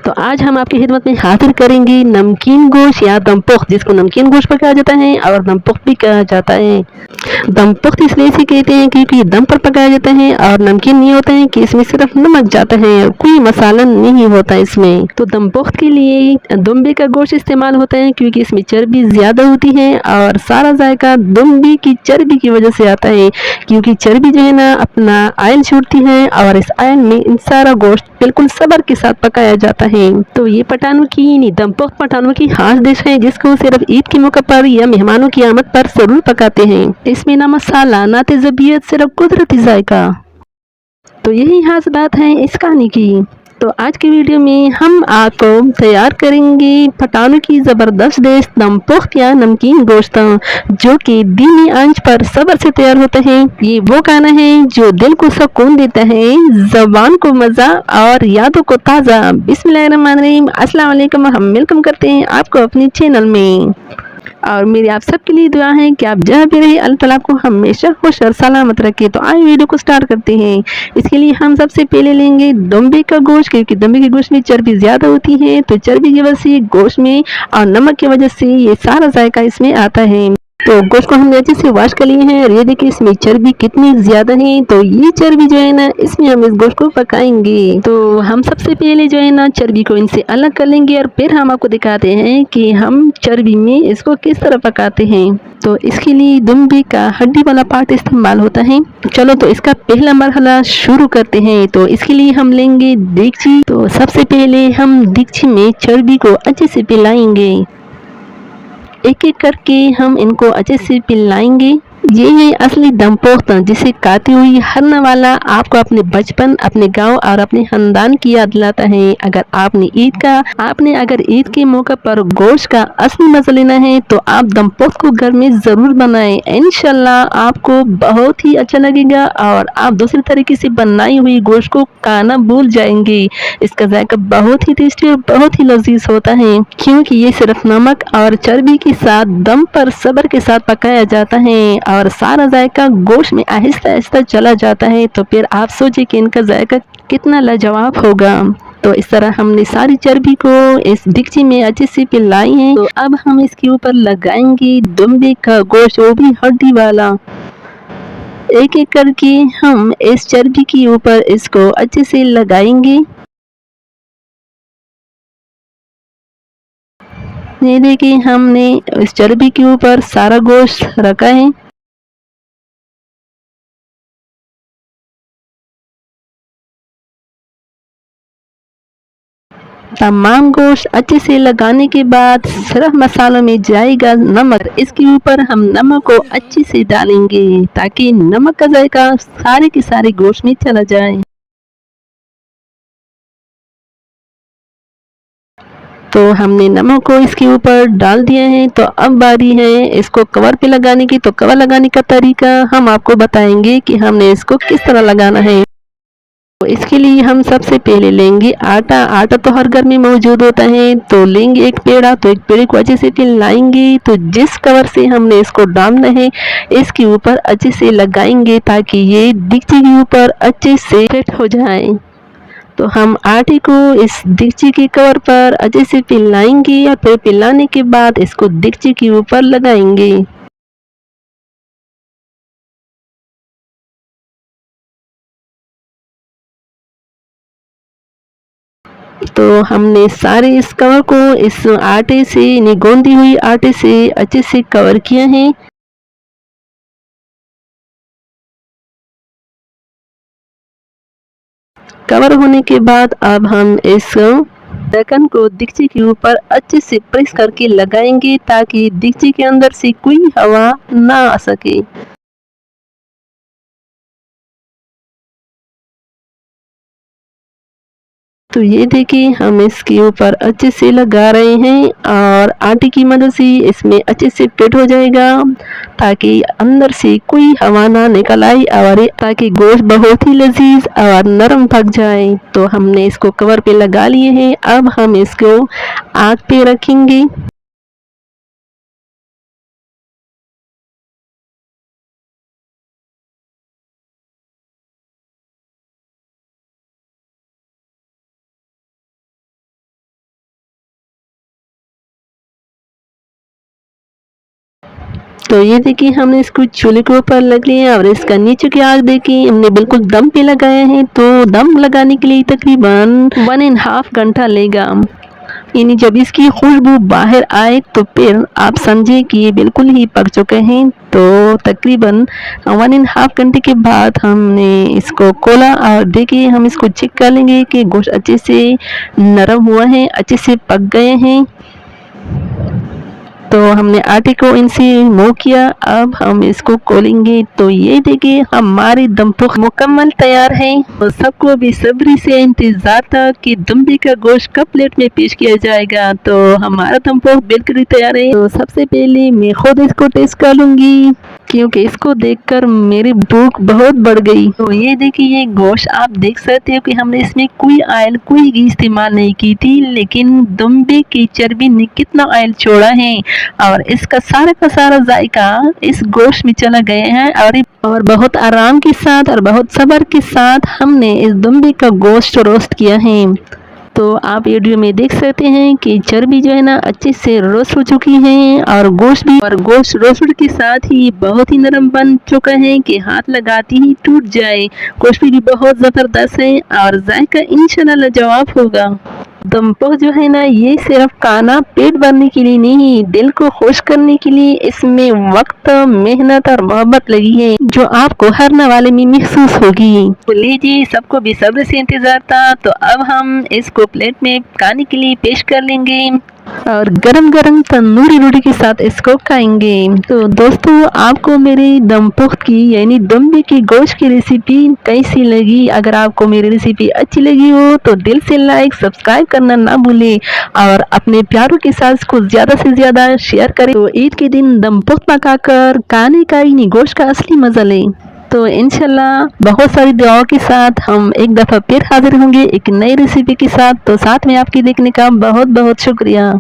तो आज हम आपकी खिदमत में हाजिर करेंगे नमकीन गोश्त या दम पुख्त, जिसको नमकीन गोश्त पकाया जाता है और दम पुख्त भी कहा जाता है। दम पुख्त इसलिए से कहते हैं क्योंकि दम पर पकाया जाता है और नमकीन ये होता है कि इसमें सिर्फ नमक जाता है, कोई मसाला नहीं होता इसमें। तो दम पुख्त के लिए दुम्बे का गोश्त इस्तेमाल होता है क्योंकि इसमें चर्बी ज़्यादा होती है और सारा जायका दुम्बे की चर्बी की वजह से आता है, क्योंकि चर्बी जो है ना अपना ऑयल छोड़ती है और इस ऑयल में इन सारा गोश्त बिल्कुल सब्र के साथ पकाया जाता है। तो ये पठानों की नहीं, दम पुख्त पठानों की खास डिश है जिसको सिर्फ ईद के मौके पर या मेहमानों की आमद पर जरूर पकाते हैं। इसमें ना मसाला ना तेज़बियत, सिर्फ कुदरती जायका। तो यही खास बात है इस कहानी की। तो आज की वीडियो में हम आपको तैयार करेंगे पठानों की ज़बरदस्त डिश दम पुख्त या नमकीन गोश्त, जो कि धीमी आंच पर सब्र से तैयार होता है। ये वो खाना है जो दिल को सुकून देता है, ज़बान को मज़ा और यादों को ताज़ा। बिस्मिल्लाहिर्रहमानिर्रहीम, अस्सलाम वालेकुम। हम वेलकम करते हैं आपको अपने चैनल में और मेरी आप सबके लिए दुआ है कि आप जहाँ भी रहे अल्लाह ताला आपको हमेशा खुश और सलामत रखे। तो आइए वीडियो को स्टार्ट करते हैं। इसके लिए हम सबसे पहले लेंगे दुम्बे का गोश्त, क्योंकि दुम्बे के गोश्त में चर्बी ज़्यादा होती है, तो चर्बी की वजह से गोश्त में और नमक की वजह से ये सारा जायका इसमें आता है। तो गोश्त को हमने अच्छे से वॉश कर लिए हैं और ये देखिए इसमें चर्बी कितनी ज़्यादा है। तो ये चर्बी जो है ना इसमें हम इस गोश्त को पकाएंगे। तो हम सबसे पहले जो है ना चर्बी को इनसे अलग कर लेंगे और फिर हम आपको दिखाते हैं कि हम चर्बी में इसको किस तरह पकाते हैं। तो इसके लिए दुम्बे का हड्डी वाला पार्ट इस्तेमाल होता है। चलो तो इसका पहला मरहला शुरू करते हैं। तो इसके लिए हम लेंगे देगची। तो सबसे पहले हम देगची में चर्बी को अच्छे से पिलाएंगे, एक एक करके हम इनको अच्छे से पिलाएंगे। ये है असली दम पुख्त, जिसे खाती हुई हर नवाला आपको अपने बचपन, अपने गांव और अपने खानदान की याद दिलाता है। अगर ईद के मौके पर गोश्त का असली मजा लेना है तो आप दम पुख्त को घर में जरूर बनाएं। इंशाल्लाह आपको बहुत ही अच्छा लगेगा और आप दूसरी तरीके से बनाई हुई गोश्त को खाना भूल जाएंगे। इसका जायका बहुत ही टेस्टी और बहुत ही लजीज होता है, क्योंकि ये सिर्फ नमक और चर्बी के साथ दम पर सब्र के साथ पकाया जाता है और सारा जायका गोश्त में आहिस्ता आहिस्ता चला जाता है। तो फिर आप सोचिए कि इनका जायका कितना लाजवाब होगा। तो इस तरह हमने सारी चर्बी को इस डिक्ची में अच्छे से पिलाई है। तो अब हम इसके ऊपर लगाएंगे दुम्बे का गोश्त, वो भी हड्डी वाला। एक एक करके हम इस चर्बी के ऊपर इसको अच्छे से लगाएंगे। ये देखिए हमने इस चर्बी के ऊपर सारा गोश्त रखा है। तमाम गोश्त अच्छे से लगाने के बाद सिर्फ मसालों में जाएगा नमक। इसके ऊपर हम नमक को अच्छे से डालेंगे ताकि नमक का जायका सारे के सारे गोश्त में चला जाए। तो हमने नमक को इसके ऊपर डाल दिया है। तो अब बारी है इसको कवर पे लगाने की। तो कवर लगाने का तरीका हम आपको बताएंगे कि हमने इसको किस तरह लगाना है। तो इसके लिए हम सबसे पहले लेंगे आटा। आटा तो हर घर में मौजूद होता है। तो लेंगे एक पेड़ा। तो एक पेड़े को अच्छे से फैलाएंगे। तो जिस कवर से हमने इसको डालना है इसके ऊपर अच्छे से लगाएंगे ताकि ये डिक्ची के ऊपर अच्छे से फिट हो जाए। तो हम आटे को इस डिक्ची के कवर पर अच्छे से फैलाएंगे और फिर फैलाने के बाद इसको डिक्ची के ऊपर लगाएंगे। तो हमने सारे इस कवर को इस आटे से, गोंदी हुई आटे से अच्छे से कवर किया है। कवर होने के बाद अब हम इस ढक्कन को डिक्ची के ऊपर अच्छे से प्रेस करके लगाएंगे ताकि डिक्ची के अंदर से कोई हवा ना आ सके। तो ये देखिए हम इसके ऊपर अच्छे से लगा रहे हैं और आटे की मदद से इसमें अच्छे से फिट हो जाएगा ताकि अंदर से कोई हवा ना निकल आए और ताकि गोश्त बहुत ही लजीज और नरम पक जाए। तो हमने इसको कवर पे लगा लिए हैं। अब हम इसको आग पे रखेंगे। तो ये देखिए हमने इसको चूल्हे के ऊपर लग लिया और इसका नीचे की आग देखिए हमने बिल्कुल दम पे लगाया है। तो दम लगाने के लिए तकरीबन 1.5 घंटा लेगा। यानी जब इसकी खुशबू बाहर आए तो फिर आप समझे कि ये बिल्कुल ही पक चुके हैं। तो तकरीबन 1.5 घंटे के बाद हमने इसको खोला और देखिए हम इसको चेक कर लेंगे कि गोश्त अच्छे से नरम हुआ है, अच्छे से पक गए हैं। तो हमने आटे को इनसे मूव किया, अब हम इसको खोलेंगे। तो ये देखिए हमारी दम पुख्त मुकम्मल तैयार है। तो सबको बेसब्री से इंतजार था कि दुम्बे का गोश्त कब प्लेट में पेश किया जाएगा। तो हमारा दम पुख्त बिल्कुल ही तैयार है। तो सबसे पहले मैं खुद इसको टेस्ट कर लूंगी क्योंकि इसको देखकर मेरी भूख बहुत बढ़ गई। तो ये देखिए ये गोश्त आप देख सकते हो कि हमने इसमें कोई ऑयल कोई घी इस्तेमाल नहीं की थी, लेकिन दुम्बे की चर्बी ने कितना ऑयल छोड़ा है और इसका सारा का सारा जायका इस गोश्त में चला गया है। और बहुत आराम के साथ और बहुत सब्र के साथ हमने इस दुम्बे का गोश्त रोस्ट किया है। तो आप वीडियो में देख सकते हैं कि चर्बी जो है ना अच्छे से रोस्ट हो चुकी है और गोश्त रोस्ट के साथ ही बहुत ही नरम बन चुका है कि हाथ लगाते ही टूट जाए। गोश्त भी बहुत ज़बरदस्त है और जायका इंशाल्लाह लाजवाब होगा। दम पुख्त जो है ना ये सिर्फ खाना पेट भरने के लिए नहीं, दिल को खुश करने के लिए इसमें वक्त, मेहनत और मोहब्बत लगी है जो आपको हर नवाले में महसूस होगी। तो लीजिए सबको बेसब्री से इंतजार था। तो अब हम इसको प्लेट में खाने के लिए पेश कर लेंगे और गरम गरम तंदूरी रोटी के साथ इसको खाएंगे। तो दोस्तों आपको मेरी दम पुख्त की यानी दुम्बे की गोश्त की रेसिपी कैसी लगी? अगर आपको मेरी रेसिपी अच्छी लगी हो तो दिल से लाइक सब्सक्राइब करना ना भूलें और अपने प्यारों के साथ इसको ज़्यादा से ज़्यादा शेयर करें। तो ईद के दिन दम पुख्त पकाकर खाने का यानी गोश्त का असली मज़ा लें। तो इंशाल्लाह बहुत सारी दुआओं के साथ हम एक दफ़ा फिर हाजिर होंगे एक नई रेसिपी के साथ। तो साथ में आपके देखने का बहुत बहुत शुक्रिया।